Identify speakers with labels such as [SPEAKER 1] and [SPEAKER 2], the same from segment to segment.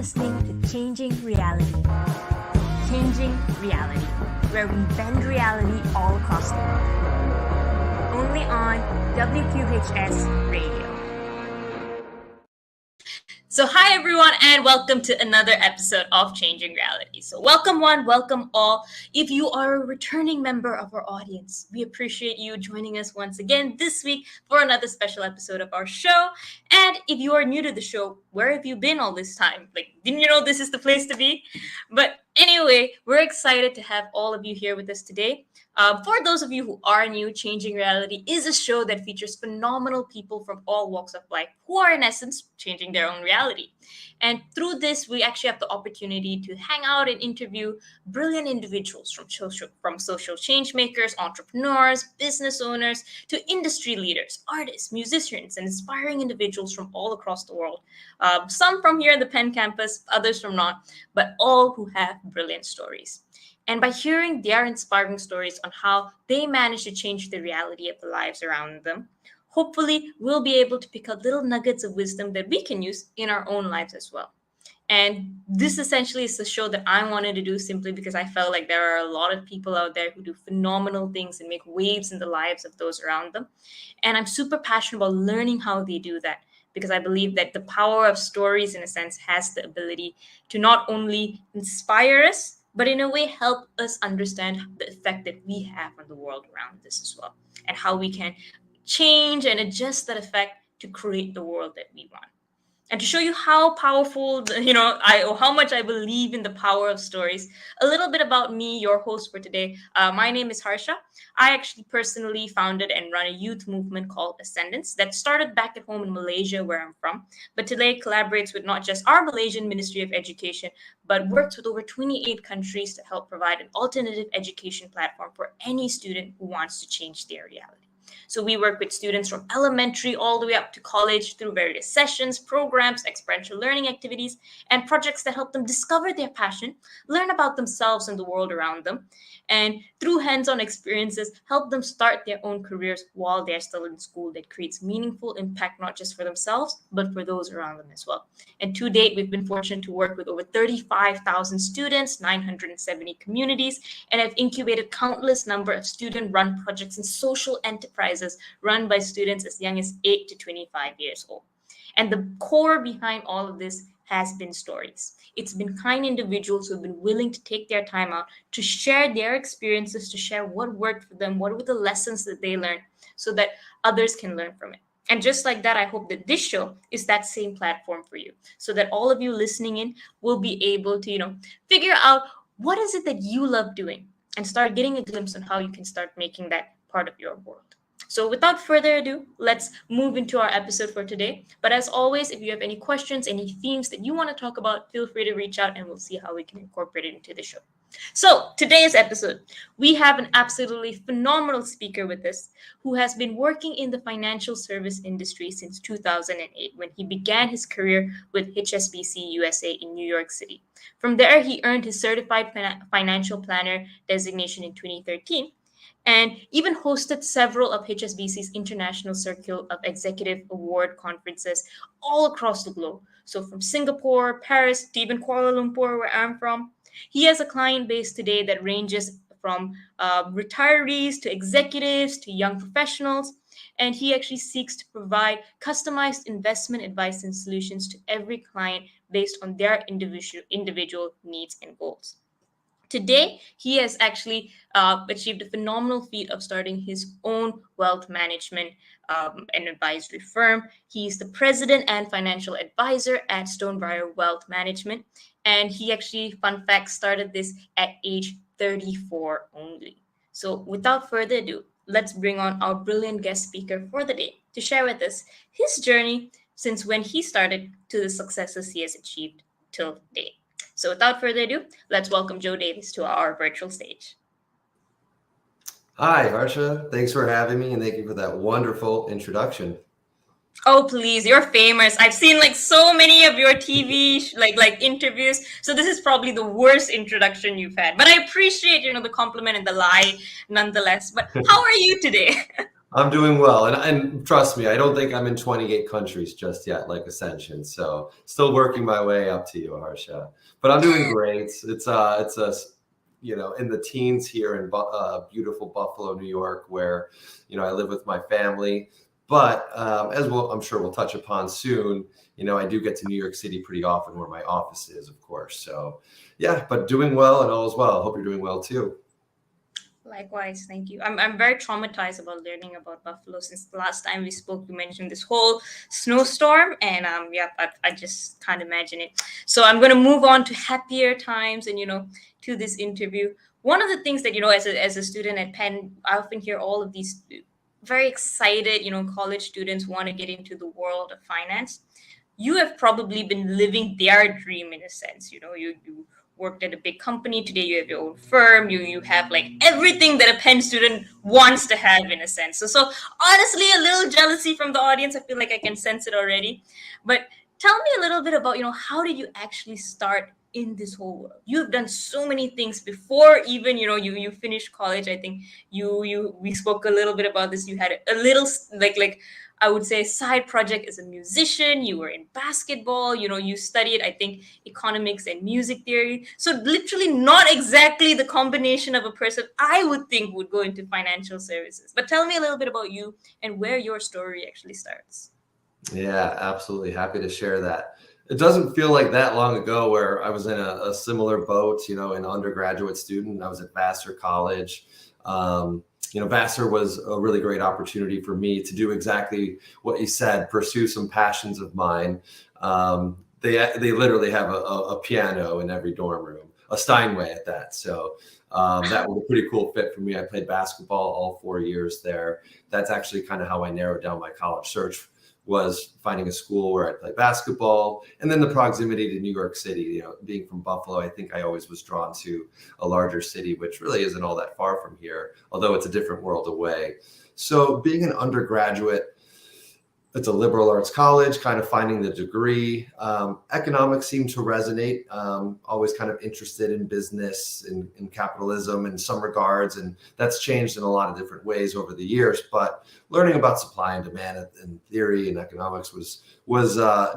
[SPEAKER 1] listening to Changing Reality. Changing Reality, where we bend reality all across the world. Only on WQHS Radio. So hi everyone and welcome to another episode of Changing Reality. So welcome one, welcome all. If you are a returning member of our audience, we appreciate you joining us once again this week for another special episode of our show. And if you are new to the show, where have you been all this time? Didn't you know this is the place to be? But anyway, we're excited to have all of you here with us today. For those of you who are new, Changing Reality is a show that features phenomenal people from all walks of life who are, in essence, changing their own reality. And through this, we actually have the opportunity to hang out and interview brilliant individuals from social change makers, entrepreneurs, business owners, to industry leaders, artists, musicians, and inspiring individuals from all across the world. Some from here in the Penn campus, others from not, but all who have brilliant stories. And by hearing their inspiring stories on how they managed to change the reality of the lives around them, hopefully we'll be able to pick up little nuggets of wisdom that we can use in our own lives as well. And this essentially is the show that I wanted to do simply because I felt like there are a lot of people out there who do phenomenal things and make waves in the lives of those around them. And I'm super passionate about learning how they do that, because I believe that the power of stories, in a sense, has the ability to not only inspire us, but in a way help us understand the effect that we have on the world around us as well, and how we can change and adjust that effect to create the world that we want. And to show you how powerful, how much I believe in the power of stories, a little bit about me, your host for today. My name is Harsha. I actually personally founded and run a youth movement called Ascendance that started back at home in Malaysia, where I'm from, but today collaborates with not just our Malaysian Ministry of Education, but works with over 28 countries to help provide an alternative education platform for any student who wants to change their reality. So we work with students from elementary all the way up to college through various sessions, programs, experiential learning activities, and projects that help them discover their passion, learn about themselves and the world around them, and through hands-on experiences, help them start their own careers while they're still in school that creates meaningful impact, not just for themselves, but for those around them as well. And to date, we've been fortunate to work with over 35,000 students, 970 communities, and have incubated countless number of student-run projects and social enterprises run by students as young as 8 to 25 years old. And the core behind all of this has been stories. It's been kind individuals who have been willing to take their time out to share their experiences, to share what worked for them, what were the lessons that they learned, so that others can learn from it. And just like that, I hope that this show is that same platform for you, so that all of you listening in will be able to, figure out what is it that you love doing and start getting a glimpse on how you can start making that part of your world. So without further ado, let's move into our episode for today. But as always, if you have any questions, any themes that you want to talk about, feel free to reach out and we'll see how we can incorporate it into the show. So today's episode, we have an absolutely phenomenal speaker with us who has been working in the financial service industry since 2008 when he began his career with HSBC USA in New York City. From there, he earned his certified financial planner designation in 2013. And even hosted several of HSBC's International Circle of Executive Award conferences all across the globe. So from Singapore, Paris, to even Kuala Lumpur, where I'm from. He has a client base today that ranges from retirees to executives to young professionals. And he actually seeks to provide customized investment advice and solutions to every client based on their individual needs and goals. Today, he has actually achieved a phenomenal feat of starting his own wealth management and advisory firm. He's the president and financial advisor at Stonebriar Wealth Management. And he actually, fun fact, started this at age 34 only. So without further ado, let's bring on our brilliant guest speaker for the day to share with us his journey since when he started to the successes he has achieved till date. So without further ado, let's welcome Joe Davis to our virtual stage.
[SPEAKER 2] Hi, Harsha. Thanks for having me, and thank you for that wonderful introduction.
[SPEAKER 1] Oh, please, you're famous. I've seen so many of your TV interviews. So this is probably the worst introduction you've had. But I appreciate, the compliment and the lie nonetheless. But how are you today?
[SPEAKER 2] I'm doing well, and trust me, I don't think I'm in 28 countries just yet, like Ascension. So still working my way up to you, Harsha. But I'm doing great. It's a in the teens here in beautiful Buffalo, New York, where I live with my family. But as I'm sure we'll touch upon soon, I do get to New York City pretty often, where my office is, of course. So yeah, but doing well and all is well. Hope you're doing well too.
[SPEAKER 1] Likewise, thank you. I'm very traumatized about learning about Buffalo since the last time we spoke. You mentioned this whole snowstorm, and yeah, I just can't imagine it. So I'm gonna move on to happier times, and to this interview. One of the things that as a student at Penn, I often hear all of these very excited, college students want to get into the world of finance. You have probably been living their dream in a sense. You worked at a big company. Today you have your own firm. You have like everything that a Penn student wants to have in a sense. So honestly, a little jealousy from the audience. I feel like I can sense it already. But tell me a little bit about how did you actually start in this whole world? You've done so many things before even you finished college. I think we spoke a little bit about this. You had a little like I would say side project as a musician. You were in basketball. You studied, I think, economics and music theory. So literally not exactly the combination of a person I would think would go into financial services. But tell me a little bit about you and where your story actually starts.
[SPEAKER 2] Yeah, absolutely. Happy to share that. It doesn't feel like that long ago where I was in a similar boat, an undergraduate student. I was at Vassar College. Vassar was a really great opportunity for me to do exactly what you said, pursue some passions of mine. They literally have a piano in every dorm room, a Steinway at that. So that was a pretty cool fit for me. I played basketball all 4 years there. That's actually kind of how I narrowed down my college search, was finding a school where I'd play basketball, and then the proximity to New York City. Being from Buffalo, I think I always was drawn to a larger city, which really isn't all that far from here, although it's a different world away. So being an undergraduate, it's a liberal arts college, kind of finding the degree. Economics seemed to resonate. Always kind of interested in business and in capitalism in some regards. And that's changed in a lot of different ways over the years. But learning about supply and demand and theory and economics was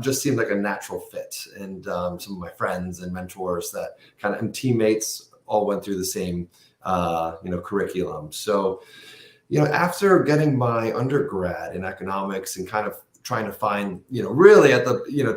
[SPEAKER 2] just seemed like a natural fit. And some of my friends and mentors and teammates all went through the same, curriculum. So after getting my undergrad in economics and kind of trying to find, really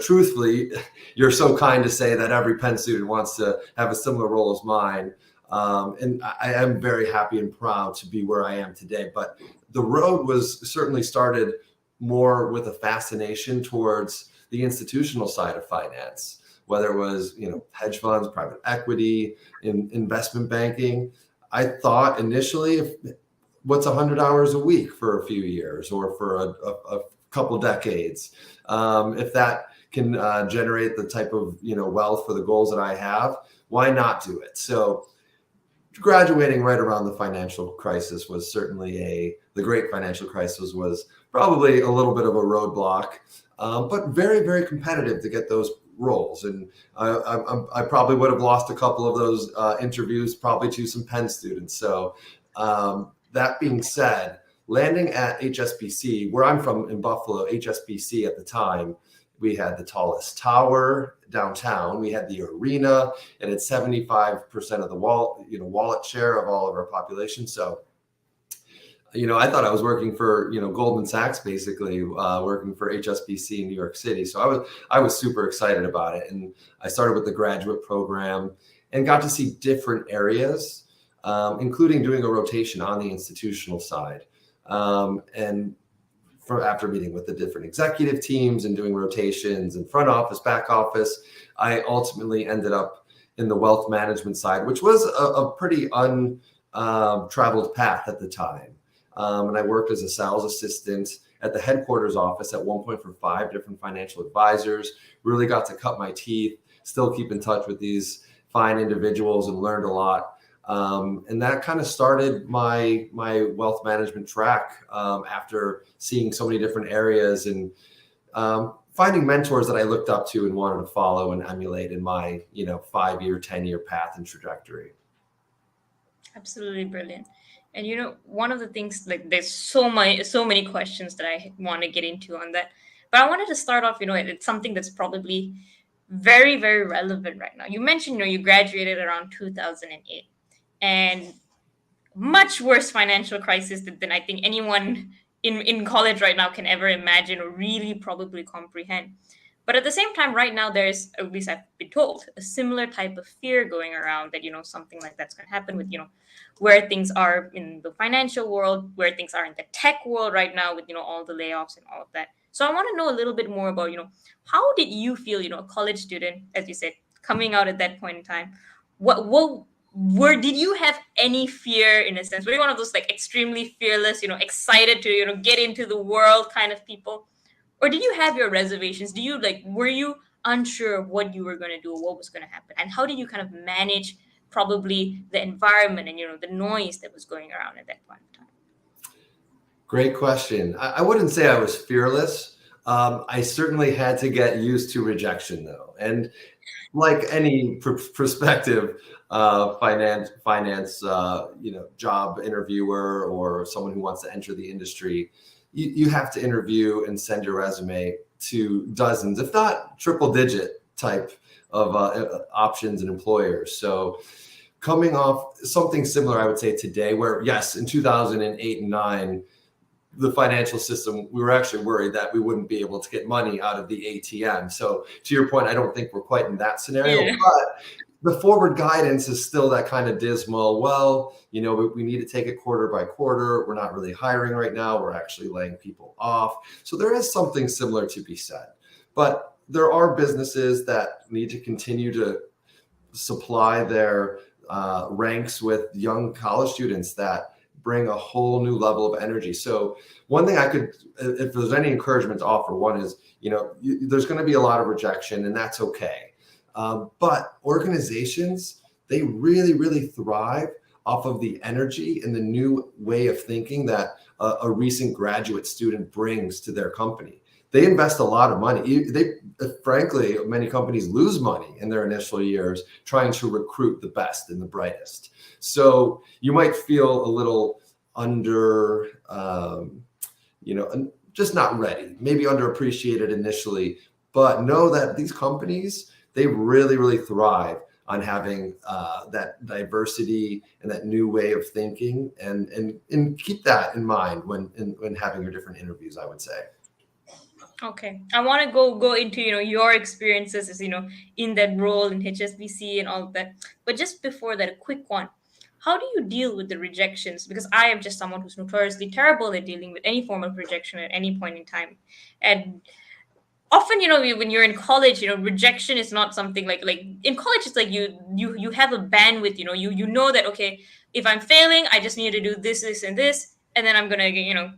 [SPEAKER 2] truthfully, you're so kind to say that every Penn student wants to have a similar role as mine. And I am very happy and proud to be where I am today. But the road was certainly started more with a fascination towards the institutional side of finance, whether it was, hedge funds, private equity, investment banking. I thought initially, what's 100 hours a week for a few years or for a couple decades? If that can generate the type of wealth for the goals that I have, why not do it? So graduating right around the financial crisis was certainly the great financial crisis was probably a little bit of a roadblock, but very, very competitive to get those roles. And I probably would have lost a couple of those interviews probably to some Penn students. So that being said, landing at HSBC, where I'm from in Buffalo, HSBC at the time, we had the tallest tower downtown. We had the arena, and it's 75% of the wallet share of all of our population. So, I thought I was working for Goldman Sachs, basically working for HSBC in New York City. So I was super excited about it, and I started with the graduate program and got to see different areas, including doing a rotation on the institutional side. And after meeting with the different executive teams and doing rotations in front office, back office, I ultimately ended up in the wealth management side, which was a pretty untraveled path at the time. And I worked as a sales assistant at the headquarters office at one point for 5 different financial advisors, really got to cut my teeth, still keep in touch with these fine individuals and learned a lot. And that kind of started my wealth management track after seeing so many different areas and finding mentors that I looked up to and wanted to follow and emulate in my 5-year, 10-year path and trajectory.
[SPEAKER 1] Absolutely brilliant. And one of the things, like, there's so many questions that I want to get into on that. But I wanted to start off, it's something that's probably very, very relevant right now. You mentioned, you graduated around 2008, and much worse financial crisis than I think anyone in college right now can ever imagine or really probably comprehend. But at the same time, right now, there's, at least I've been told, a similar type of fear going around that, something like that's going to happen with, where things are in the financial world, where things are in the tech world right now with, all the layoffs and all of that. So I want to know a little bit more about, how did you feel, a college student, as you said, coming out at that point in time? What did you have any fear, in a sense? Were you one of those, like, extremely fearless, excited to, get into the world kind of people? Or did you have your reservations? Were you unsure of what you were going to do or what was going to happen? And how did you kind of manage probably the environment and, the noise that was going around at that point in time?
[SPEAKER 2] Great question. I wouldn't say I was fearless. I certainly had to get used to rejection, though. And like any prospective finance job interviewer or someone who wants to enter the industry, you have to interview and send your resume to dozens, if not triple digit type of options and employers. So coming off something similar, I would say today, where yes, in 2008 and 9, the financial system, we were actually worried that we wouldn't be able to get money out of the ATM. So to your point, I don't think we're quite in that scenario,
[SPEAKER 1] Yeah.
[SPEAKER 2] but the forward guidance is still that kind of dismal. Well, we need to take it quarter by quarter. We're not really hiring right now. We're actually laying people off. So there is something similar to be said, but there are businesses that need to continue to supply their ranks with young college students that bring a whole new level of energy. So one thing I could, if there's any encouragement to offer, one is, there's going to be a lot of rejection, and that's okay. But organizations, they really, really thrive off of the energy and the new way of thinking that a recent graduate student brings to their company. They invest a lot of money. Frankly, many companies lose money in their initial years trying to recruit the best and the brightest. So you might feel a little just not ready, maybe underappreciated initially, but know that these companies, they really, really thrive on having that diversity and that new way of thinking, and keep that in mind when having your different interviews, I would say.
[SPEAKER 1] Okay, I want to go into your experiences as in that role in HSBC and all of that. But just before that, a quick one: how do you deal with the rejections? Because I am just someone who's notoriously terrible at dealing with any form of rejection at any point in time, and often when you're in college, rejection is not something like in college. It's like you have a bandwidth. You know that, okay, if I'm failing, I just need to do this and this, and then I'm gonna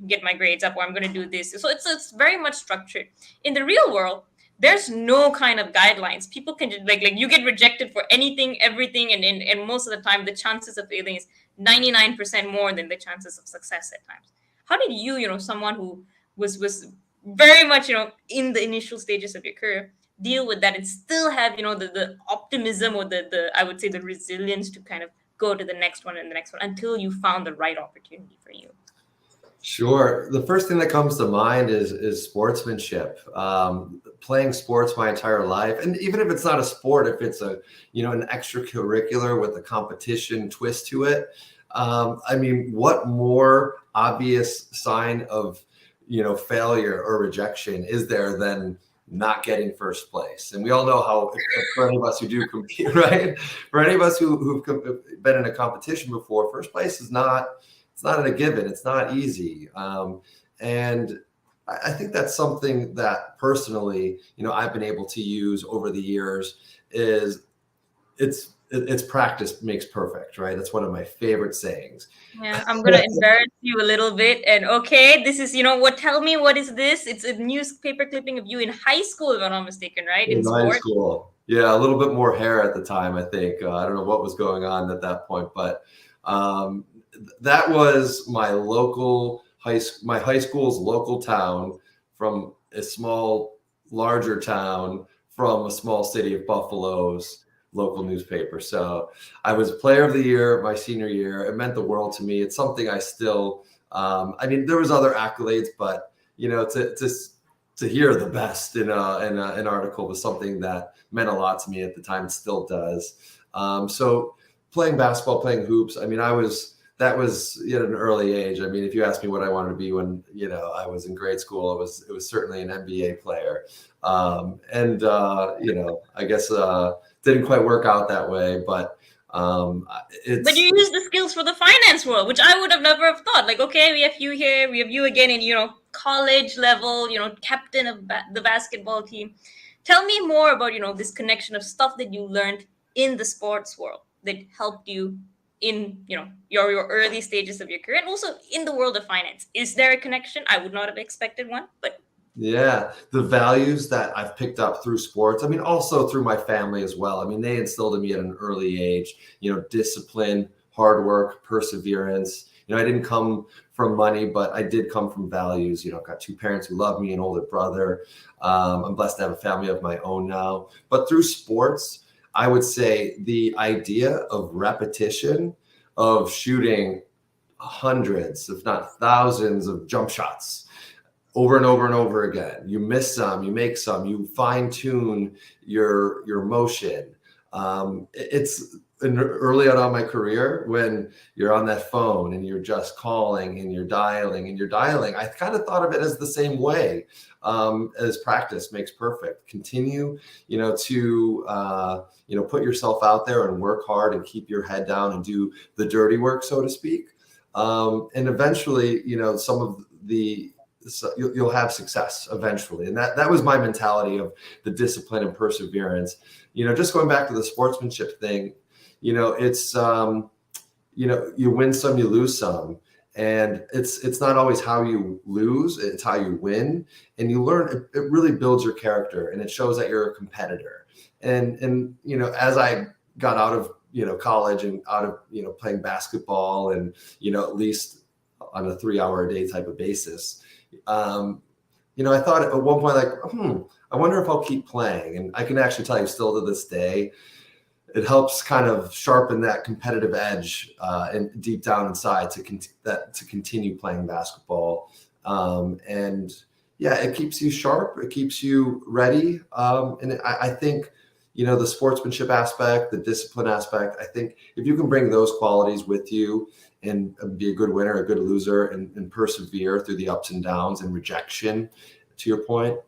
[SPEAKER 1] get my grades up, or I'm gonna do this. So it's very much structured. In the real world, there's no kind of guidelines. People can just like you get rejected for anything, everything, and most of the time the chances of failing is 99% more than the chances of success at times. How did someone who was very much in the initial stages of your career, deal with that and still have the optimism, or the I would say the resilience to kind of go to the next one and the next one until you found the right opportunity for you?
[SPEAKER 2] Sure. The first thing that comes to mind is sportsmanship. Playing sports my entire life, and even if it's not a sport, if it's an extracurricular with a competition twist to it, I mean, what more obvious sign of failure or rejection is there than not getting first place? And we all know how, for any of us who do compete, right? For any of us who've been in a competition before, first place is not. It's not a given. It's not easy. And I think that's something that personally, I've been able to use over the years. Is it's practice makes perfect, right? That's one of my favorite sayings.
[SPEAKER 1] Yeah, I'm gonna embarrass you a little bit. And okay, this is what? Tell me, what is this? It's a newspaper clipping of you in high school, if I'm not mistaken, right? In
[SPEAKER 2] In high
[SPEAKER 1] sport.
[SPEAKER 2] school, yeah, a little bit more hair at the time, I think. I don't know what was going on at that point, but that was my high school's local town, from a small, larger town, from a small city of Buffalo's. local newspaper. So I was player of the year my senior year. It meant the world to me. It's something I still, I mean, there was other accolades, but to hear the best in an article was something that meant a lot to me at the time. It still does. So playing basketball, playing hoops, I mean, that was at an early age. I mean, if you asked me what I wanted to be when, I was in grade school, it was certainly an NBA player. I guess didn't quite work out that way, but
[SPEAKER 1] But you use the skills for the finance world, which I would have never have thought. Like, okay, we have you here, we have you again in, college level, captain of the basketball team. Tell me more about, this connection of stuff that you learned in the sports world that helped you in, your early stages of your career, and also in the world of finance. Is there a connection? I would not have expected one, but
[SPEAKER 2] yeah, the values that I've picked up through sports, I mean, also through my family as well. I mean, they instilled in me at an early age, discipline, hard work, perseverance. I didn't come from money, but I did come from values. I've got two parents who love me, an older brother. I'm blessed to have a family of my own now. But through sports, I would say the idea of repetition, of shooting hundreds, if not thousands of jump shots over and over and over again. You miss some, you make some, you fine tune your motion. It's early on in my career when you're on that phone and you're just calling and you're dialing and you're dialing. I kind of thought of it as the same way, as practice makes perfect. Continue, to put yourself out there and work hard and keep your head down and do the dirty work, so to speak. And eventually, you'll have success eventually. And that was my mentality of the discipline and perseverance. Just going back to the sportsmanship thing, it's, you win some, you lose some. And it's not always how you lose, it's how you win. And you learn, it really builds your character, and it shows that you're a competitor. And as I got out of, college and out of, playing basketball and, at least on a 3-hour a day type of basis, I thought at one point, like, I wonder if I'll keep playing. And I can actually tell you still to this day, it helps kind of sharpen that competitive edge and deep down inside to continue playing basketball. And yeah, it keeps you sharp. It keeps you ready. And I think, the sportsmanship aspect, the discipline aspect, I think if you can bring those qualities with you and be a good winner, a good loser, and persevere through the ups and downs and rejection, to your point,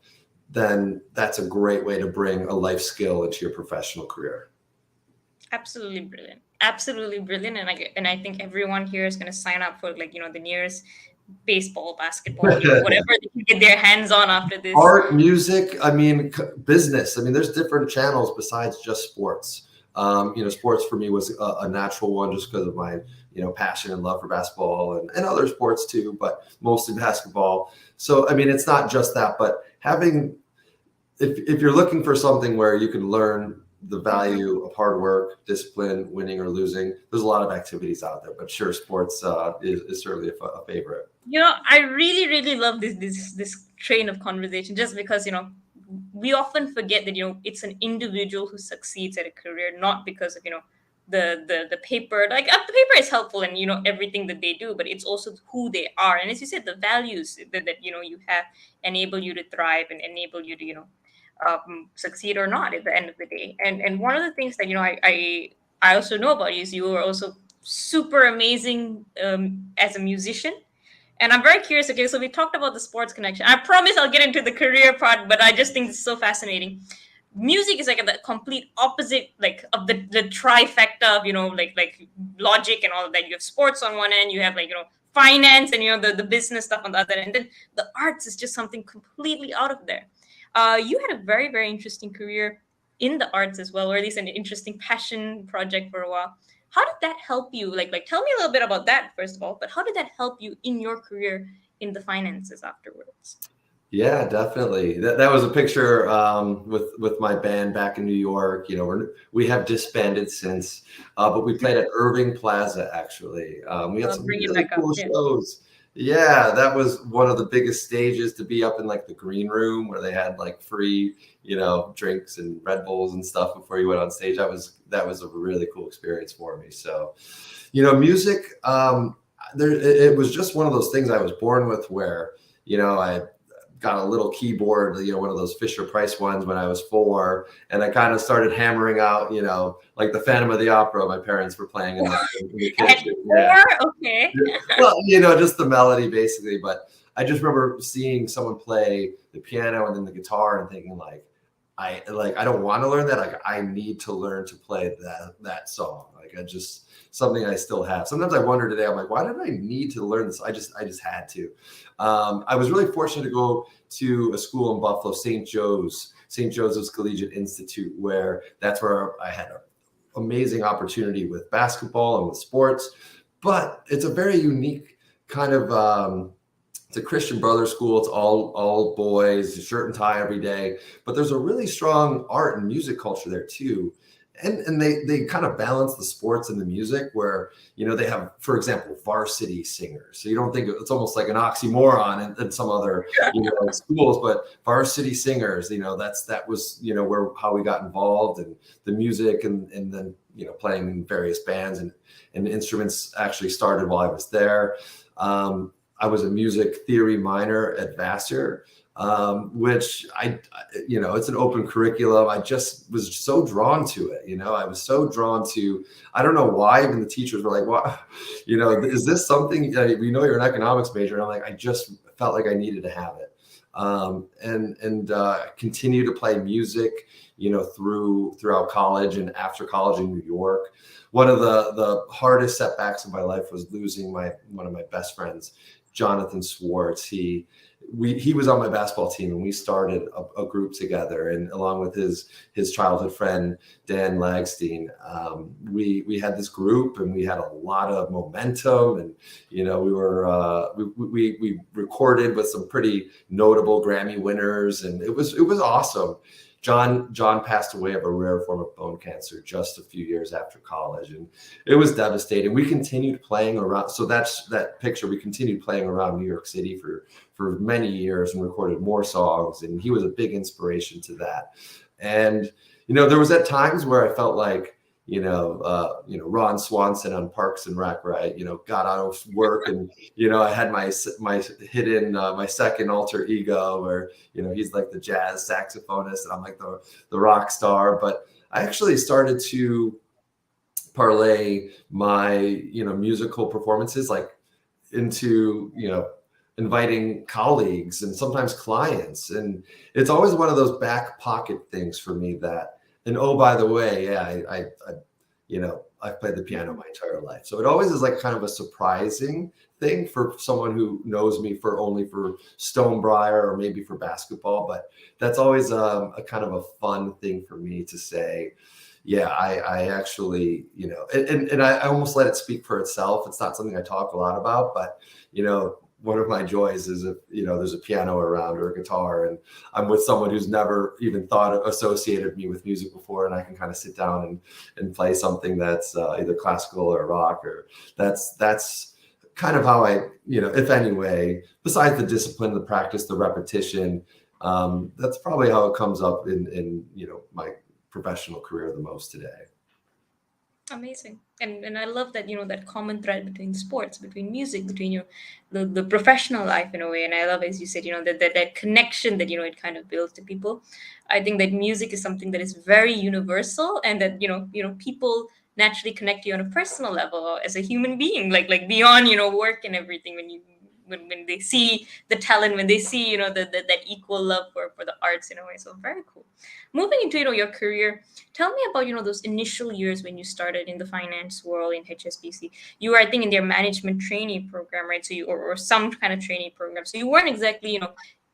[SPEAKER 2] then that's a great way to bring a life skill into your professional career.
[SPEAKER 1] Absolutely brilliant. Absolutely brilliant. And I think everyone here is going to sign up for, the nearest baseball, basketball, whatever they can get their hands on after this.
[SPEAKER 2] Art, music, business. There's different channels besides just sports. Sports for me was a natural one just because of my, passion and love for basketball and other sports too, but mostly basketball. So, it's not just that, but if you're looking for something where you can learn the value of hard work, discipline, winning or losing, there's a lot of activities out there, but sure, sports is certainly a favorite.
[SPEAKER 1] I really, really love this train of conversation, just because, we often forget that, it's an individual who succeeds at a career, not because of, the paper. Like the paper is helpful and, everything that they do, but it's also who they are. And as you said, the values that you have enable you to thrive and enable you to, succeed or not at the end of the day. And one of the things that I also know about you is you are also super amazing as a musician. And I'm very curious. Okay, so we talked about the sports connection. I promise I'll get into the career part, but I just think it's so fascinating. Music is like the complete opposite, like of the trifecta of like logic and all of that. You have sports on one end, you have finance and the business stuff on the other end. And then the arts is just something completely out of there. You had a very, very interesting career in the arts as well, or at least an interesting passion project for a while. How did that help you? Like tell me a little bit about that, first of all, but how did that help you in your career in the finances afterwards?
[SPEAKER 2] Yeah, definitely. That was a picture with my band back in New York. We have disbanded since, but we played at Irving Plaza, actually. We had some really cool shows. Yeah, that was one of the biggest stages, to be up in like the green room where they had like free, drinks and Red Bulls and stuff before you went on stage. That was a really cool experience for me. So, music, it was just one of those things I was born with where, I got a little keyboard, one of those Fisher Price ones when I was 4, and I kind of started hammering out, like the Phantom of the Opera my parents were playing in the
[SPEAKER 1] At
[SPEAKER 2] kitchen.
[SPEAKER 1] 4?
[SPEAKER 2] Yeah.
[SPEAKER 1] Okay.
[SPEAKER 2] Well, just the melody basically. But I just remember seeing someone play the piano and then the guitar and thinking I don't want to learn that. Like, I need to learn to play that song. Like, something I still have. Sometimes I wonder today, I'm like, why did I need to learn this? I just had to. I was really fortunate to go to a school in Buffalo, St. Joseph's Collegiate Institute, where that's where I had an amazing opportunity with basketball and with sports. But it's a very unique kind of, it's a Christian brother school. It's all boys, shirt and tie every day. But there's a really strong art and music culture there too. And they kind of balance the sports and the music where, they have, for example, varsity singers. So you don't think it's almost like an oxymoron in some other, schools, but varsity singers, that was, where how we got involved, and the music and then, playing in various bands and instruments actually started while I was there. I was a music theory minor at Vassar, which it's an open curriculum. I just was so drawn to it. I was so drawn to, I don't know why, even the teachers were like, "What, is this something, we know you're an economics major?" And I'm like, I just felt like I needed to have it. And continue to play music, throughout college and after college in New York. One of the hardest setbacks of my life was losing one of my best friends, Jonathan Swartz. He was on my basketball team, and we started a group together, and along with his childhood friend Dan Lagstein, we had this group, and we had a lot of momentum, and we were we recorded with some pretty notable Grammy winners, and it was awesome. John passed away of a rare form of bone cancer just a few years after college, and it was devastating. We continued playing around. So that's that picture. We continued playing around New York City for many years and recorded more songs. And he was a big inspiration to that. And there was at times where I felt like Ron Swanson on Parks and Rec, where I got out of work, and I had my hidden my second alter ego, where he's like the jazz saxophonist and I'm like the rock star. But I actually started to parlay my musical performances like into inviting colleagues and sometimes clients, and it's always one of those back pocket things for me that. And oh, by the way, yeah, I've played the piano my entire life. So it always is like kind of a surprising thing for someone who knows me only for Stonebriar or maybe for basketball. But that's always a kind of a fun thing for me to say. Yeah, I actually, and I almost let it speak for itself. It's not something I talk a lot about, but one of my joys is if there's a piano around or a guitar, and I'm with someone who's never even associated me with music before, and I can kind of sit down and play something that's either classical or rock, or that's kind of how I, if any way, besides the discipline, the practice, the repetition, that's probably how it comes up in my professional career the most today.
[SPEAKER 1] Amazing. And I love that, that common thread between sports, between music, between the professional life in a way. And I love, as you said, that connection that, it kind of builds to people. I think that music is something that is very universal, and that, people naturally connect to you on a personal level or as a human being, like beyond, work and everything. When they see the talent, when they see, that equal love for the arts in a way. So very cool. Moving into, your career, tell me about, those initial years when you started in the finance world in HSBC. You were, I think, in their management trainee program, right? So or some kind of trainee program. So you weren't exactly,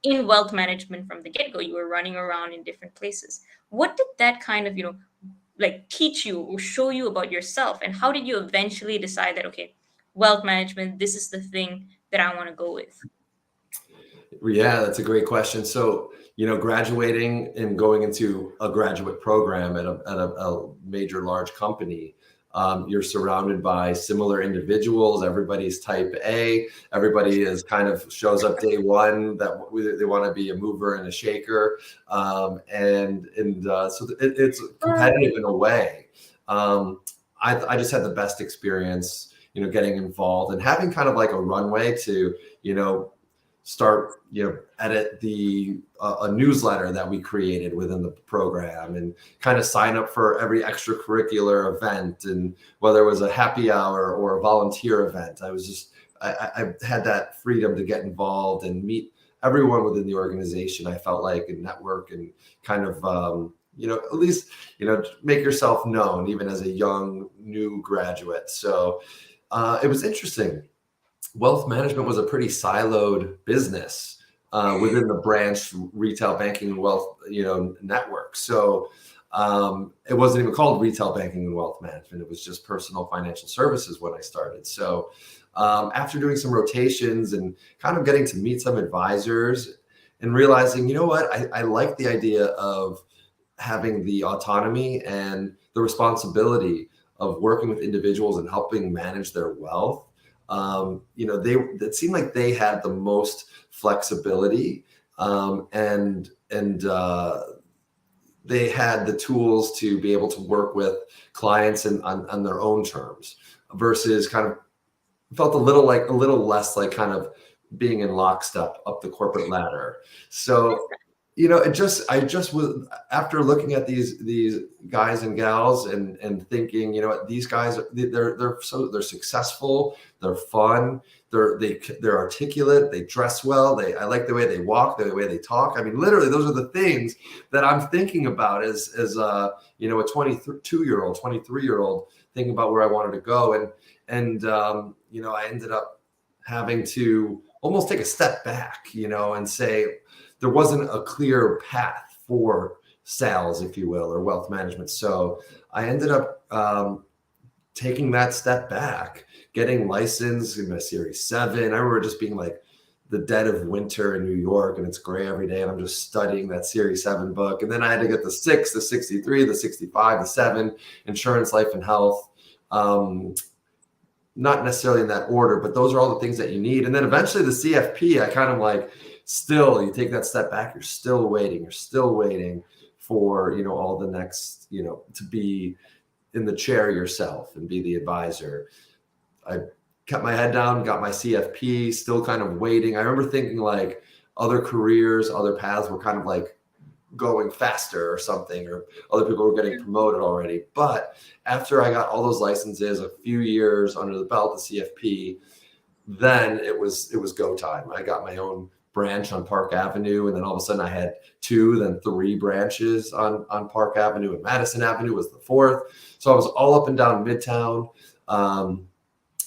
[SPEAKER 1] in wealth management from the get-go. You were running around in different places. What did that kind of, teach you or show you about yourself? And how did you eventually decide that, okay, wealth management, this is the thing that I want to go with?
[SPEAKER 2] Yeah, that's a great question. So, graduating and going into a graduate program at a major large company, You're surrounded by similar individuals. Everybody's type A. Everybody is kind of shows up day one that they want to be a mover and a shaker. So it's competitive in a way. I just had the best experience, getting involved and having kind of like a runway to, start, edit a newsletter that we created within the program and kind of sign up for every extracurricular event, and whether it was a happy hour or a volunteer event. I had that freedom to get involved and meet everyone within the organization. I felt like, and network and kind of, at least, make yourself known even as a young new graduate. So it was interesting. Wealth management was a pretty siloed business within the branch retail banking and wealth, network. So it wasn't even called retail banking and wealth management. It was just personal financial services when I started. So after doing some rotations and kind of getting to meet some advisors and realizing, you know what, I like the idea of having the autonomy and the responsibility of working with individuals and helping manage their wealth. It seemed like they had the most flexibility, and they had the tools to be able to work with clients and on their own terms, versus kind of felt a little less like kind of being in lockstep up the corporate ladder. So, I just was, after looking at these guys and gals and thinking, these guys, they're successful, they're fun, they're articulate, they dress well, I like the way they walk, the way they talk. I mean, literally, those are the things that I'm thinking about as a 22-year-old, 23-year-old, thinking about where I wanted to go, and I ended up having to almost take a step back, and say, there wasn't a clear path for sales, if you will, or wealth management. So I ended up taking that step back, getting licensed in my Series 7. I remember just being like the dead of winter in New York, and it's gray every day, and I'm just studying that Series 7 book. And then I had to get the 6, the 63, the 65, the 7, insurance, life, and health. Not necessarily in that order, but those are all the things that you need. And then eventually the CFP, I kind of like, still, you take that step back, you're still waiting for, all the next, to be in the chair yourself and be the advisor. I kept my head down, got my CFP, still kind of waiting. I remember thinking like other careers, other paths were kind of like going faster or something, or other people were getting promoted already. But after I got all those licenses, a few years under the belt, the CFP, then it was go time. I got my own branch on Park Avenue, and then all of a sudden I had 2, then 3 branches on Park Avenue, and Madison Avenue was the 4th. So I was all up and down Midtown,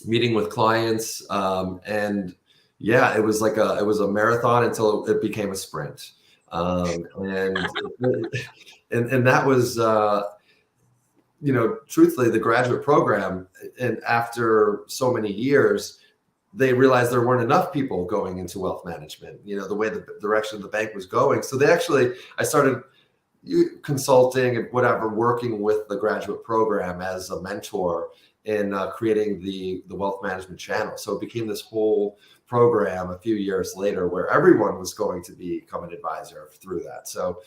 [SPEAKER 2] meeting with clients, and yeah, it was a marathon until it became a sprint, and that was truthfully the graduate program. And after so many years, they realized there weren't enough people going into wealth management, the way the direction the bank was going. So I started consulting and working with the graduate program as a mentor in creating the wealth management channel. So it became this whole program a few years later where everyone was going to become an advisor through that. So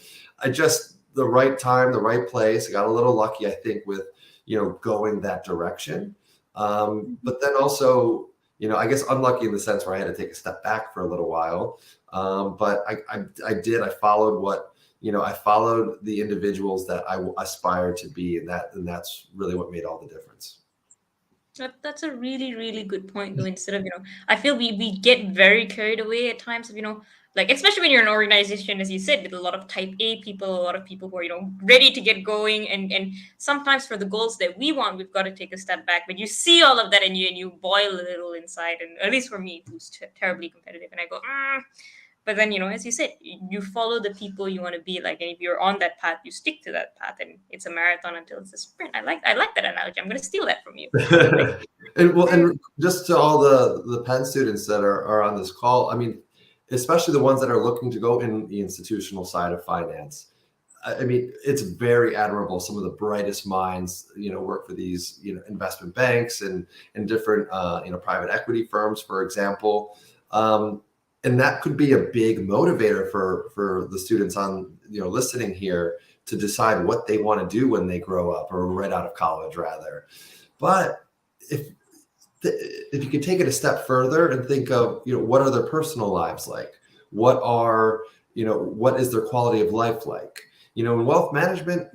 [SPEAKER 2] the right time, the right place. I got a little lucky, I think, with, going that direction. But then also, I guess unlucky in the sense where I had to take a step back for a little while. But I followed I followed the individuals that I aspired to be, and that's really what made all the difference.
[SPEAKER 1] That's a really, really good point, though. Instead of, I feel we get very carried away at times of, like, especially when you're an organization, as you said, with a lot of type A people, a lot of people who are, ready to get going. And sometimes for the goals that we want, we've got to take a step back. But you see all of that and you boil a little inside. And at least for me, who's terribly competitive. And I go, But then, as you said, you follow the people you want to be like. And if you're on that path, you stick to that path. And it's a marathon until it's a sprint. I like that analogy. I'm going to steal that from you.
[SPEAKER 2] and just to all the Penn students that are on this call, I mean, especially the ones that are looking to go in the institutional side of finance, I mean, it's very admirable. Some of the brightest minds, work for these, investment banks and different, private equity firms, for example. And that could be a big motivator for the students on, listening here to decide what they want to do when they grow up, or right out of college, rather. But if you could take it a step further and think of, what are their personal lives like? What is their quality of life like? In wealth management,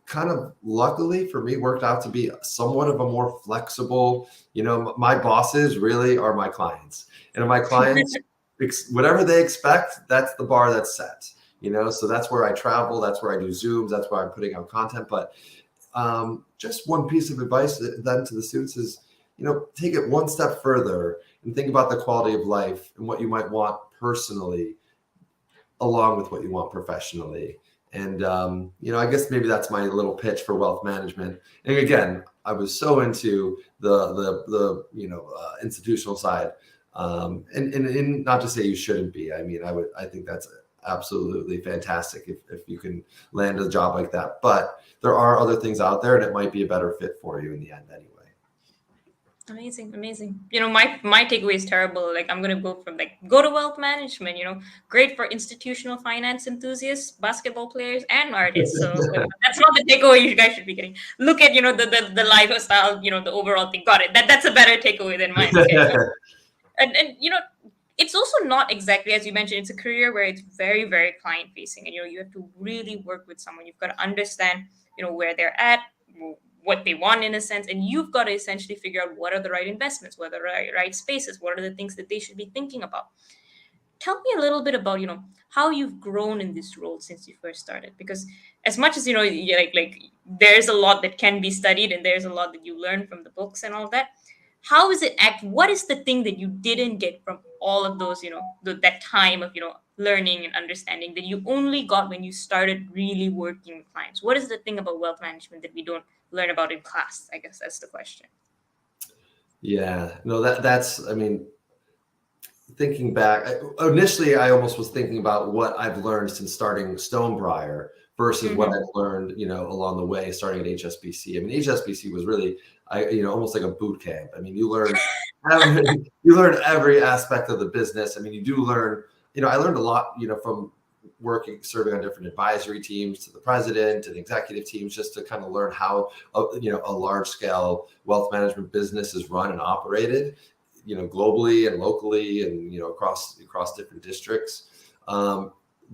[SPEAKER 2] kind of luckily for me, worked out to be somewhat of a more flexible, my bosses really are my clients. And my clients, whatever they expect, that's the bar that's set, so that's where I travel. That's where I do Zooms. That's where I'm putting out content. But just one piece of advice then to the students is, take it one step further and think about the quality of life and what you might want personally, along with what you want professionally. And, I guess maybe that's my little pitch for wealth management. And again, I was so into the institutional side. And not to say you shouldn't be. I mean, I think that's absolutely fantastic if you can land a job like that. But there are other things out there, and it might be a better fit for you in the end anyway.
[SPEAKER 1] Amazing. My takeaway is terrible. Like, I'm gonna go to wealth management. Great for institutional finance enthusiasts, basketball players, and artists. So that's not the takeaway you guys should be getting. Look at the lifestyle. The overall thing. Got it. That's a better takeaway than mine. Okay. and it's also not exactly as you mentioned. It's a career where it's very, very client facing, and you have to really work with someone. You've got to understand where they're at, what they want in a sense, and you've got to essentially figure out what are the right investments, what are the right spaces, what are the things that they should be thinking about. Tell me a little bit about how you've grown in this role since you first started, because as much as like there's a lot that can be studied and there's a lot that you learn from the books and all that. How is it what is the thing that you didn't get from all of those that time of learning and understanding that you only got when you started really working with clients? What is the thing about wealth management that we don't learn about in class? I guess that's the question.
[SPEAKER 2] Yeah, no, that's, I mean, thinking back, initially, I almost was thinking about what I've learned since starting Stonebriar versus what I've learned, along the way, starting at HSBC. I mean, HSBC was really, almost like a boot camp. I mean, you learn every aspect of the business. I mean, you do learn, I learned a lot, from serving on different advisory teams to the president and executive teams, just to kind of learn how, a large scale wealth management business is run and operated, globally and locally and, across different districts.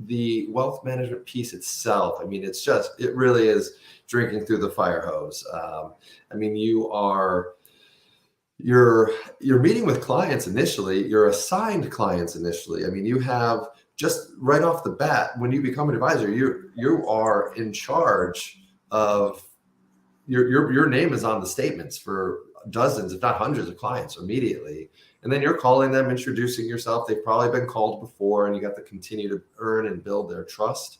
[SPEAKER 2] The wealth management piece itself, I mean, it really is drinking through the fire hose. I mean, you're meeting with clients initially, you're assigned clients initially. I mean, you have, just right off the bat, when you become an advisor, you are in charge of your name is on the statements for dozens, if not hundreds of clients immediately. And then you're calling them, introducing yourself. They've probably been called before, and you got to continue to earn and build their trust.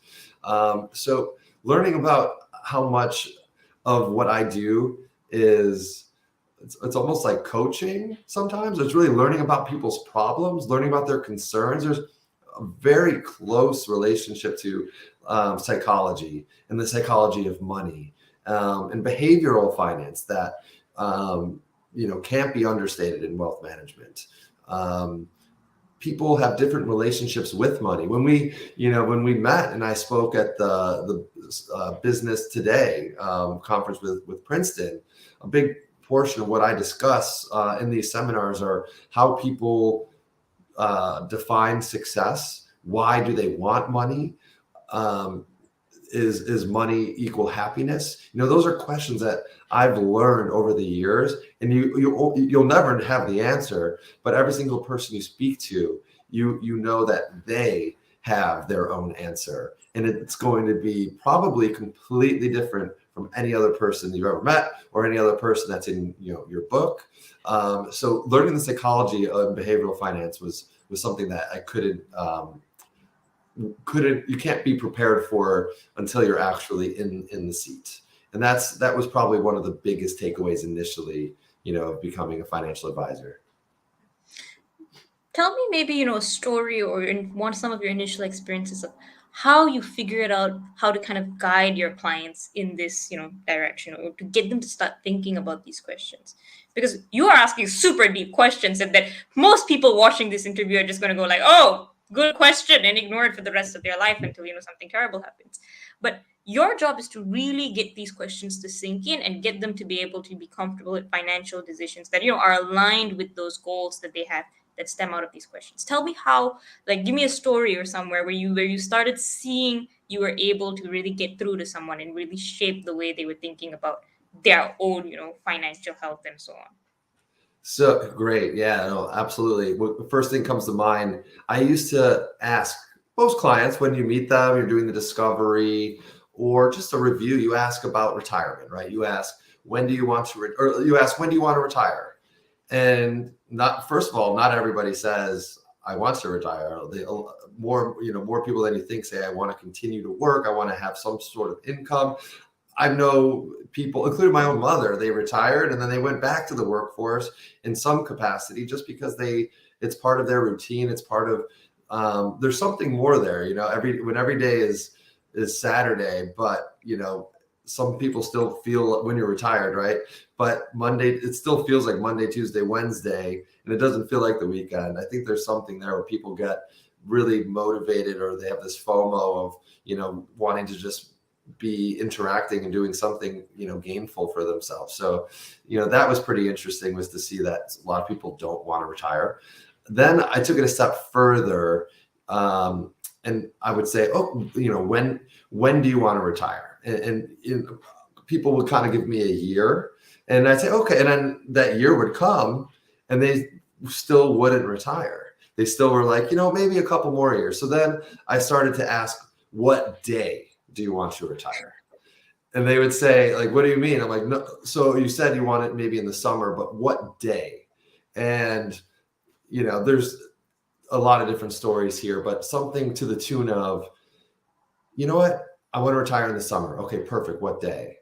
[SPEAKER 2] So learning about how much of what I do is, it's almost like coaching sometimes. It's really learning about people's problems, learning about their concerns. There's a very close relationship to psychology and the psychology of money and behavioral finance that can't be understated in wealth management. People have different relationships with money. When we met and I spoke at the Business Today conference with Princeton, a big portion of what I discuss in these seminars are how people define success. Why do they want money? Is money equal happiness? Those are questions that I've learned over the years, and you'll never have the answer, but every single person you speak to, you know that they have their own answer, and it's going to be probably completely different from any other person you've ever met or any other person that's in your book. So learning the psychology of behavioral finance was something that I you can't be prepared for until you're actually in the seat. And that was probably one of the biggest takeaways initially, of becoming a financial advisor.
[SPEAKER 1] Tell me maybe, a story or some of your initial experiences of how you figured out how to kind of guide your clients in this, direction, or to get them to start thinking about these questions. Because you are asking super deep questions that most people watching this interview are just going to go like, oh, good question, and ignore it for the rest of their life until, something terrible happens. But your job is to really get these questions to sink in and get them to be able to be comfortable with financial decisions that, are aligned with those goals that they have that stem out of these questions. Tell me how, like, give me a story or somewhere where you started seeing you were able to really get through to someone and really shape the way they were thinking about their own, financial health and so on.
[SPEAKER 2] So great. Yeah, no, absolutely. The first thing comes to mind, I used to ask most clients when you meet them, you're doing the discovery or just a review, you ask about retirement, right? You ask, when do you want to, or you ask, when do you want to retire? And first of all, not everybody says, I want to retire. More people than you think say, I want to continue to work. I want to have some sort of income. I know people, including my own mother, they retired and then they went back to the workforce in some capacity just because it's part of their routine. It's part of, there's something more there, every day is Saturday, but some people still feel when you're retired, right? But Monday, it still feels like Monday, Tuesday, Wednesday, and it doesn't feel like the weekend. I think there's something there where people get really motivated or they have this FOMO of, wanting to just be interacting and doing something, gainful for themselves. So, that was pretty interesting, was to see that a lot of people don't want to retire. Then I took it a step further. And I would say, when do you want to retire? And people would kind of give me a year and I'd say, okay. And then that year would come and they still wouldn't retire. They still were like, maybe a couple more years. So then I started to ask, what day do you want to retire? And they would say, like, what do you mean? I'm like, no. So you said you want it maybe in the summer, but what day? And, there's a lot of different stories here, but something to the tune of, you know what? I want to retire in the summer. Okay, perfect. What day?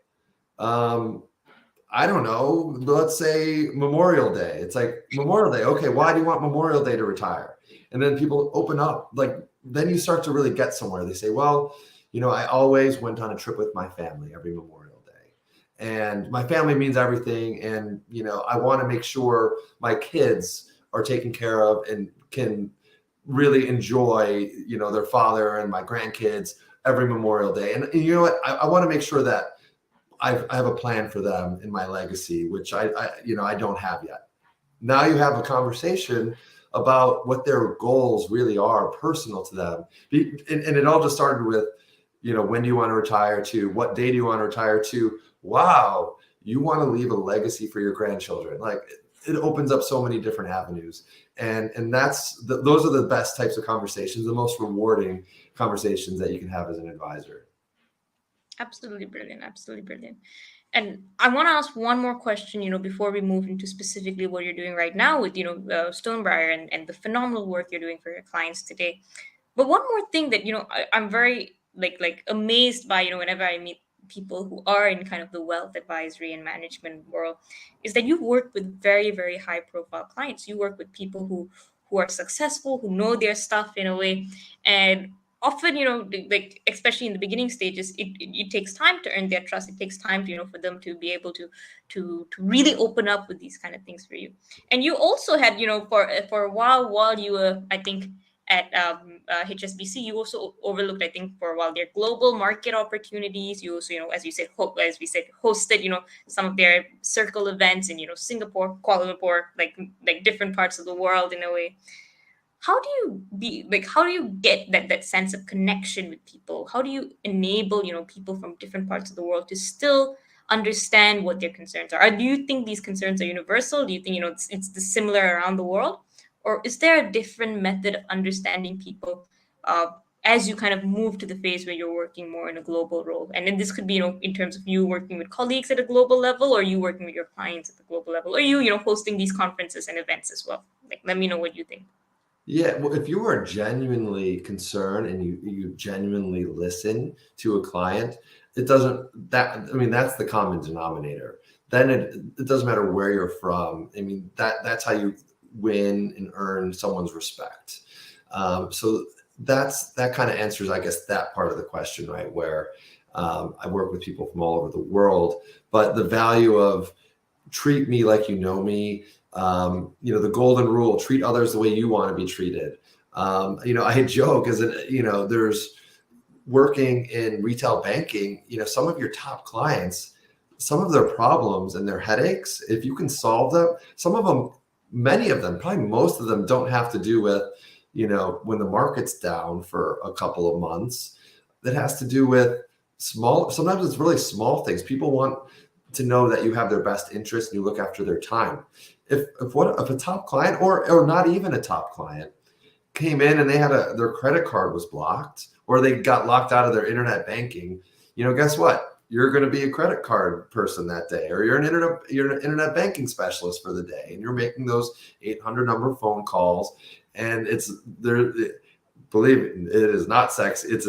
[SPEAKER 2] I don't know. Let's say Memorial Day. It's like Memorial Day. Okay, why do you want Memorial Day to retire? And then people open up, like, then you start to really get somewhere. They say, well, I always went on a trip with my family every Memorial Day. And my family means everything. And, I want to make sure my kids are taken care of and can really enjoy, their father and my grandkids every Memorial Day. And you know what? I want to make sure that I have a plan for them in my legacy, which I don't have yet. Now you have a conversation about what their goals really are, personal to them. And it all just started with, when do you want to retire, to what day do you want to retire, to, wow, you want to leave a legacy for your grandchildren. Like, it opens up so many different avenues. And those are the best types of conversations, the most rewarding conversations that you can have as an advisor.
[SPEAKER 1] Absolutely brilliant. Absolutely brilliant. And I want to ask one more question, before we move into specifically what you're doing right now with, Stonebriar and the phenomenal work you're doing for your clients today. But one more thing that, I'm very like amazed by, whenever I meet people who are in kind of the wealth advisory and management world, is that you work with very, very high profile clients. You work with people who are successful, who know their stuff in a way. And often, like, especially in the beginning stages, it takes time to earn their trust. It takes time to, for them to be able to really open up with these kind of things for you. And you also had, for a while you were, I think, at HSBC, you also overlooked, I think, for a while, their global market opportunities. You also, as you said, hosted, some of their circle events in, Singapore, Kuala Lumpur, like different parts of the world in a way. How do you get that sense of connection with people? How do you enable, people from different parts of the world to still understand what their concerns are? Or do you think these concerns are universal? Do you think, it's similar around the world? Or is there a different method of understanding people as you kind of move to the phase where you're working more in a global role? And then this could be, in terms of you working with colleagues at a global level, or you working with your clients at the global level, or you hosting these conferences and events as well. Like, let me know what you think.
[SPEAKER 2] Yeah, well, if you are genuinely concerned and you genuinely listen to a client, that's the common denominator. Then it doesn't matter where you're from. That's how you win and earn someone's respect. So that kind of answers, I guess, that part of the question, right? Where I work with people from all over the world, but the value of treat me like you know me, the golden rule, treat others the way you want to be treated. I joke there's working in retail banking, some of your top clients, some of their problems and their headaches, if you can solve them, some of them, many of them, probably most of them don't have to do with, when the market's down for a couple of months. That has to do with sometimes it's really small things. People want to know that you have their best interest and you look after their time. If a top client or not even a top client came in and they had their credit card was blocked, or they got locked out of their internet banking, guess what? You're going to be a credit card person that day, or you're an internet banking specialist for the day, and you're making those 800 number phone calls. And it's there. Believe me, it is not sexy. It's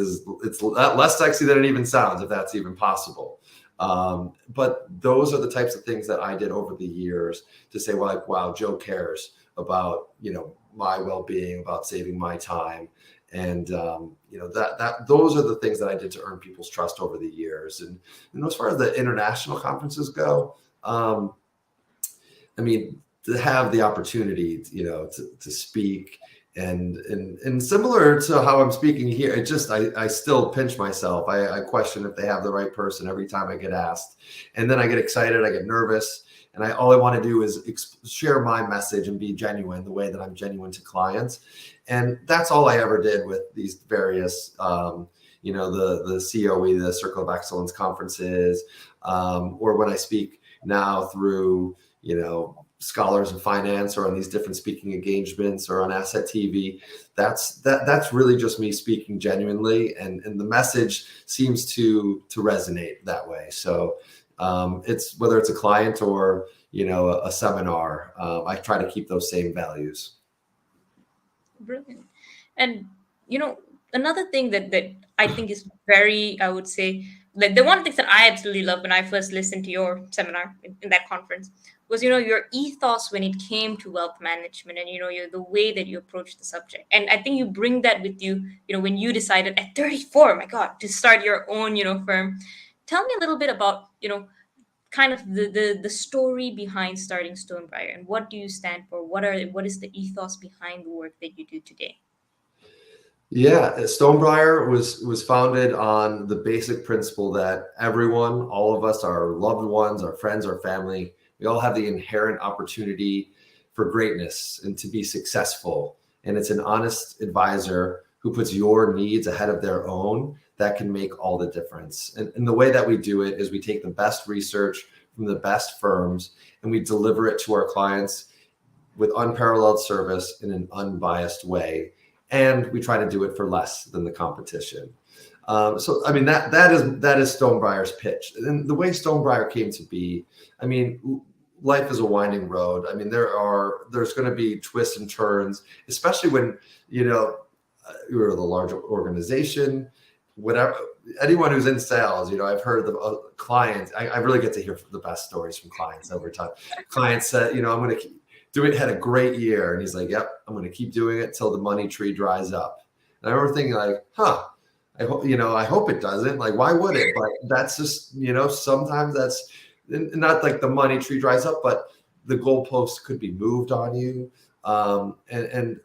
[SPEAKER 2] less sexy than it even sounds, if that's even possible. But those are the types of things that I did over the years to say, well, like, wow, Joe cares about, my well-being, about saving my time. And, those are the things that I did to earn people's trust over the years. And as far as the international conferences go, to have the opportunity, to speak and similar to how I'm speaking here, I still pinch myself. I question if they have the right person every time I get asked, and then I get excited, I get nervous, and all I want to do is share my message and be genuine the way that I'm genuine to clients. And that's all I ever did with these various, the COE, the Circle of Excellence conferences, or when I speak now through, Scholars in Finance, or on these different speaking engagements, or on Asset TV. That's really just me speaking genuinely, and the message seems to resonate that way. So it's whether it's a client or a seminar, I try to keep those same values.
[SPEAKER 1] Brilliant. And another thing that I think is very, I would say, like the one of the things that I absolutely loved when I first listened to your seminar in that conference was, your ethos when it came to wealth management, and, the way that you approach the subject. And I think you bring that with you, when you decided at 34, my God, to start your own, firm. Tell me a little bit about, kind of the story behind starting Stonebriar, and what do you stand for? What is the ethos behind the work that you do today?
[SPEAKER 2] Yeah, Stonebriar was founded on the basic principle that everyone, all of us, our loved ones, our friends, our family, we all have the inherent opportunity for greatness and to be successful. And it's an honest advisor who puts your needs ahead of their own that can make all the difference. And the way that we do it is we take the best research from the best firms and we deliver it to our clients with unparalleled service in an unbiased way. And we try to do it for less than the competition. That is Stonebriar's pitch. And the way Stonebriar came to be, life is a winding road. There's going to be twists and turns, especially when, you're the larger organization, whatever, anyone who's in sales, I've heard the clients, I really get to hear the best stories from clients over time. Clients said, I'm going to doing it, had a great year. And he's like, yep, I'm going to keep doing it till the money tree dries up. And I remember thinking like, I hope it doesn't. Like, why would it? But that's just, sometimes that's not like the money tree dries up, but the goalpost could be moved on you. And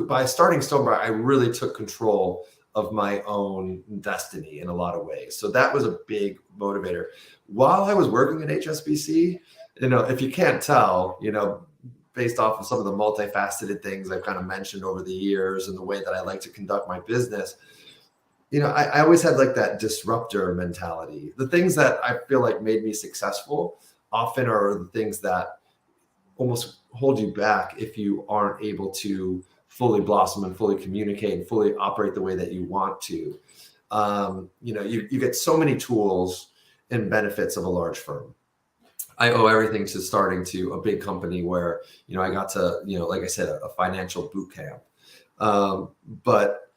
[SPEAKER 2] by starting Stonebriar, I really took control of my own destiny in a lot of ways. So that was a big motivator. While I was working at HSBC, if you can't tell, based off of some of the multifaceted things I've kind of mentioned over the years and the way that I like to conduct my business, I always had like that disruptor mentality. The things that I feel like made me successful often are the things that almost hold you back if you aren't able to fully blossom and fully communicate and fully operate the way that you want to. You get so many tools and benefits of a large firm. I owe everything to starting to a big company where, I got to, like I said, a financial boot camp. But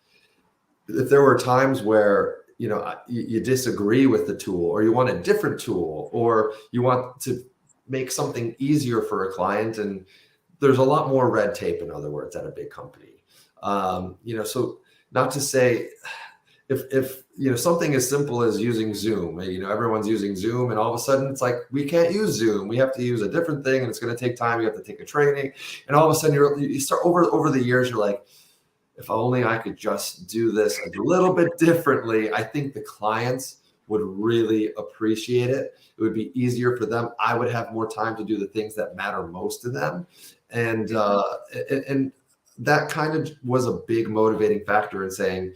[SPEAKER 2] if there were times where, you disagree with the tool, or you want a different tool, or you want to make something easier for a client, and there's a lot more red tape, in other words, at a big company. So not to say if something as simple as using Zoom, everyone's using Zoom, and all of a sudden it's like, we can't use Zoom, we have to use a different thing, and it's going to take time, you have to take a training, and all of a sudden you start over the years, you're like, if only I could just do this a little bit differently, I think the clients would really appreciate it. It would be easier for them. I would have more time to do the things that matter most to them. And that kind of was a big motivating factor in saying,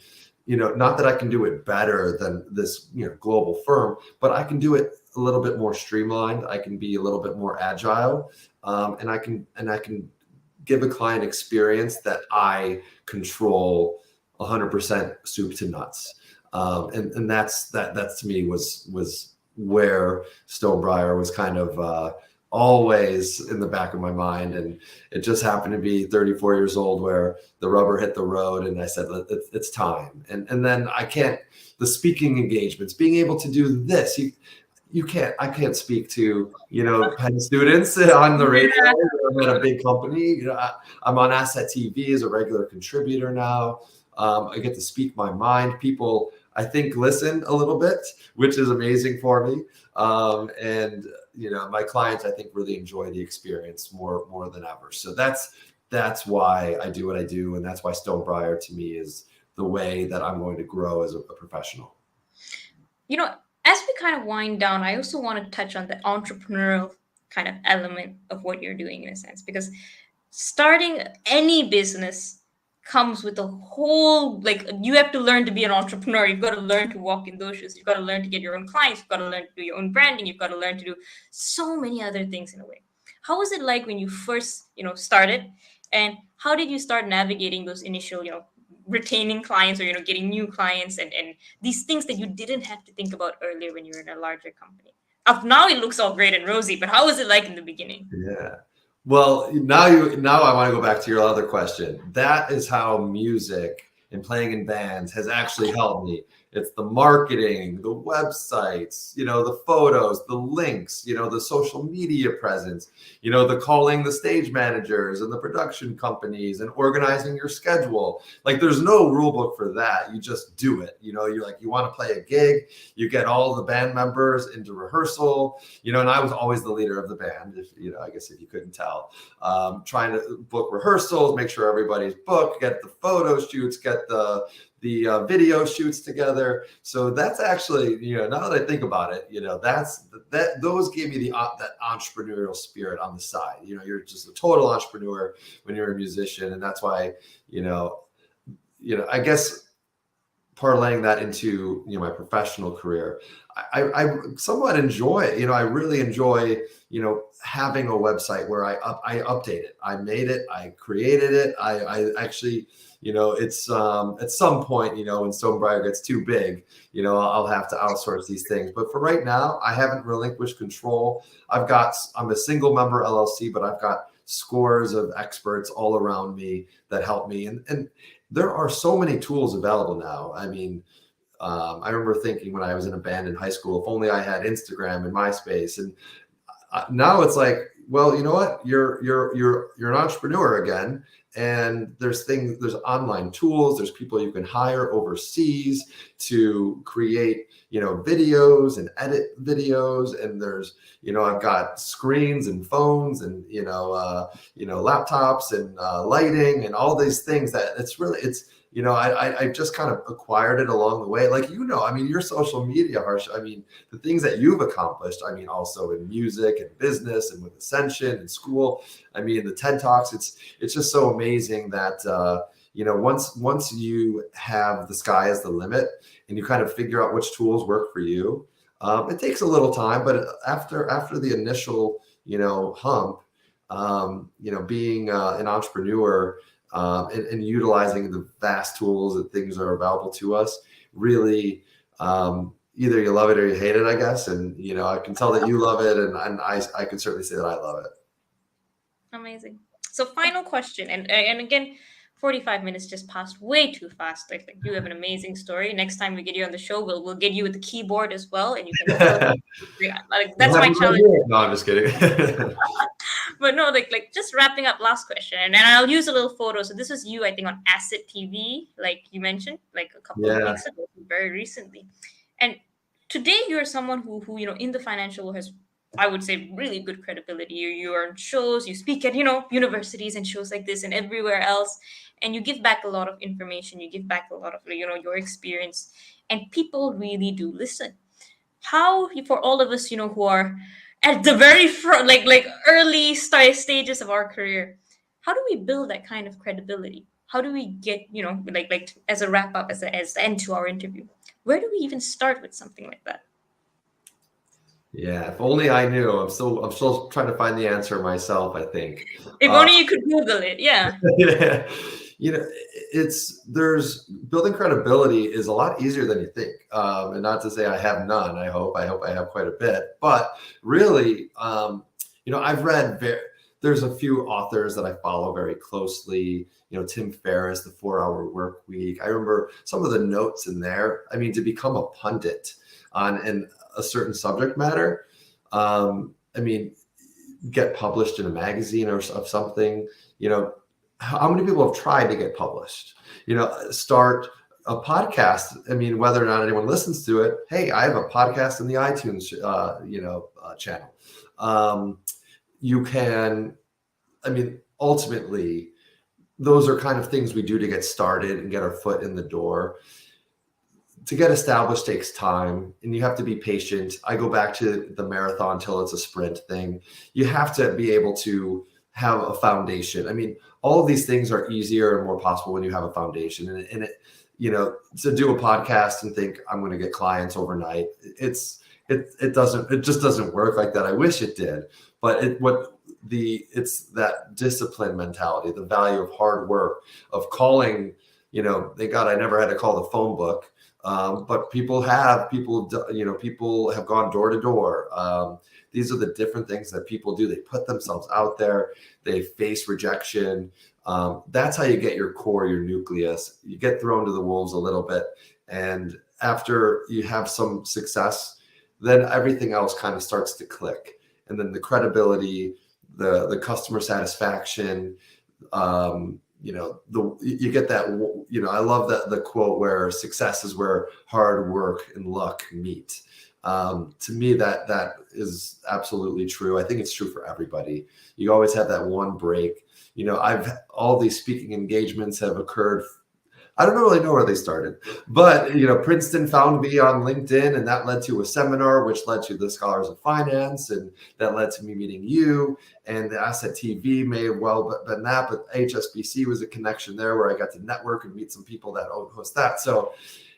[SPEAKER 2] not that I can do it better than this, global firm, but I can do it a little bit more streamlined. I can be a little bit more agile, and I can give a client experience that I control 100% soup to nuts. And that to me was where Stonebriar was kind of always in the back of my mind. And it just happened to be 34 years old where the rubber hit the road, and I said, it's time. And then the speaking engagements, being able to do this, I can't speak to, Penn students on the radio. I'm at a big company. I'm on Asset TV as a regular contributor now. I get to speak my mind. People, I think, listen a little bit, which is amazing for me. And my clients, I think, really enjoy the experience more than ever. So that's why I do what I do, and that's why Stonebriar to me is the way that I'm going to grow as a professional.
[SPEAKER 1] As we kind of wind down, I also want to touch on the entrepreneurial kind of element of what you're doing, in a sense, because starting any business comes with a whole, you have to learn to be an entrepreneur. You've got to learn to walk in those shoes. You've got to learn to get your own clients. You've got to learn to do your own branding. You've got to learn to do so many other things in a way. How was it like when you first, started, and how did you start navigating those initial, retaining clients, or getting new clients, and these things that you didn't have to think about earlier when you were in a larger company? Now it looks all great and rosy, but how was it like in the beginning?
[SPEAKER 2] Yeah. Well, now I want to go back to your other question. That is how music and playing in bands has actually helped me. It's the marketing, the websites, the photos, the links, the social media presence, the calling the stage managers and the production companies and organizing your schedule. Like, there's no rule book for that. You just do it. You're like, you want to play a gig, you get all the band members into rehearsal, and I was always the leader of the band, I guess if you couldn't tell, trying to book rehearsals, make sure everybody's booked, get the photo shoots, get the video shoots together. So that's actually, now that I think about it, those gave me that entrepreneurial spirit on the side. You're just a total entrepreneur when you're a musician. And that's why, I guess parlaying that into, my professional career, I somewhat enjoy it. I really enjoy, having a website where I update it. I made it, I created it. I actually, it's at some point, when Stonebriar gets too big, I'll have to outsource these things. But for right now, I haven't relinquished control. I'm a single member LLC, but I've got scores of experts all around me that help me. And there are so many tools available now. I mean, I remember thinking when I was in a band in high school, if only I had Instagram and MySpace. And now it's like, well, you know what? You're an entrepreneur again. And there's online tools, there's people you can hire overseas to create, videos and edit videos. And there's, I've got screens and phones and, laptops and lighting and all these things that I just kind of acquired it along the way. Like, your social media, Harsh, the things that you've accomplished, also in music and business and with Ascension and school, the TED Talks, it's just so amazing that, once you have the sky as the limit and you kind of figure out which tools work for you, it takes a little time, but after the initial, hump, being an entrepreneur, and utilizing the vast tools that things are available to us, really, either you love it or you hate it, I guess. And, I can tell that you love it, and I can certainly say that I love it.
[SPEAKER 1] Amazing. So final question, and again, 45 minutes just passed way too fast. I think you have an amazing story. Next time we get you on the show, we'll get you with the keyboard as well, and you can. That's my challenge.
[SPEAKER 2] No, I'm just kidding.
[SPEAKER 1] But no, like just wrapping up, last question, and then I'll use a little photo. So this was you, I think, on Asset TV, like you mentioned, like a couple of
[SPEAKER 2] Yeah.
[SPEAKER 1] weeks ago, very recently. And today you're someone who in the financial world has, I would say, really good credibility. You are on shows, you speak at universities and shows like this and everywhere else, and you give back a lot of information. You give back a lot of your experience, and people really do listen. How, for all of us who are at the very front, like early stages of our career, how do we build that kind of credibility? How do we get like as a wrap up, as the end to our interview, where do we even start with something like that?
[SPEAKER 2] Yeah, if only I knew. I'm still trying to find the answer myself, I think.
[SPEAKER 1] If only you could Google it. Yeah.
[SPEAKER 2] Yeah. There's building credibility is a lot easier than you think. And not to say I have none. I hope I have quite a bit. But really, I've read there's a few authors that I follow very closely. Tim Ferriss, The 4-Hour Work Week. I remember some of the notes in there. I mean, to become a pundit on a certain subject matter, get published in a magazine or of something. How many people have tried to get published? Start a podcast. I mean, whether or not anyone listens to it, hey, I have a podcast in the iTunes, channel. You can, ultimately, those are kind of things we do to get started and get our foot in the door. To get established takes time, and you have to be patient. I go back to the marathon till it's a sprint thing. You have to be able to have a foundation. All of these things are easier and more possible when you have a foundation. And to do a podcast and think I'm going to get clients overnight, it just doesn't work like that. I wish it did, but it's that discipline mentality, the value of hard work, of calling. Thank God I never had to call the phone book. But people have gone door to door. These are the different things that people do. They put themselves out there. They face rejection. That's how you get your core, your nucleus. You get thrown to the wolves a little bit. And after you have some success, then everything else kind of starts to click. And then the credibility, the customer satisfaction, you get that, I love the quote where success is where hard work and luck meet. To me, that is absolutely true. I think it's true for everybody. You always have that one break. All these speaking engagements have occurred. I don't really know where they started, but Princeton found me on LinkedIn, and that led to a seminar, which led to the Scholars of Finance, and that led to me meeting you. And the Asset TV may have well been that, but HSBC was a connection there where I got to network and meet some people that host that. So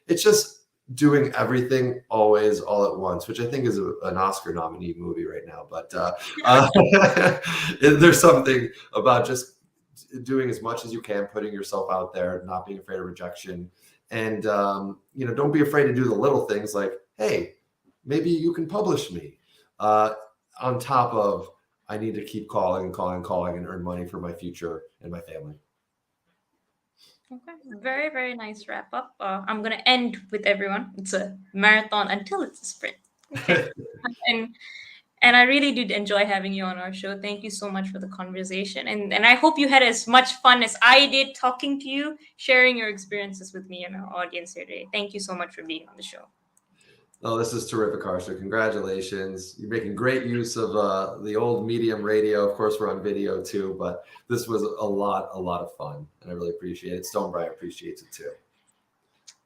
[SPEAKER 2] it's just doing everything always all at once, which I think is an Oscar nominee movie right now. But there's something about just doing as much as you can, putting yourself out there, not being afraid of rejection. And, don't be afraid to do the little things like, hey, maybe you can publish me, on top of, I need to keep calling and earn money for my future and my family.
[SPEAKER 1] Okay, very, very nice wrap up. I'm going to end with everyone. It's a marathon until it's a sprint. Okay. And I really did enjoy having you on our show. Thank you so much for the conversation. And I hope you had as much fun as I did talking to you, sharing your experiences with me and our audience here today. Thank you so much for being on the show.
[SPEAKER 2] Oh, this is terrific, Harsha. Congratulations. You're making great use of the old medium radio. Of course, we're on video too, but this was a lot of fun, and I really appreciate it. Stonebriar appreciates it too.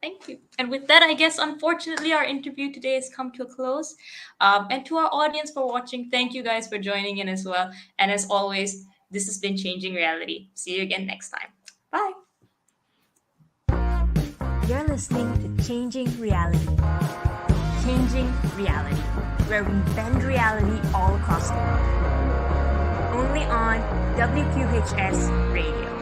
[SPEAKER 1] Thank you. And with that, I guess, unfortunately, our interview today has come to a close. And to our audience for watching, thank you guys for joining in as well. And as always, this has been Changing Reality. See you again next time. Bye.
[SPEAKER 3] You're listening to Changing Reality. Changing Reality, where we bend reality all across the world. Only on WQHS Radio.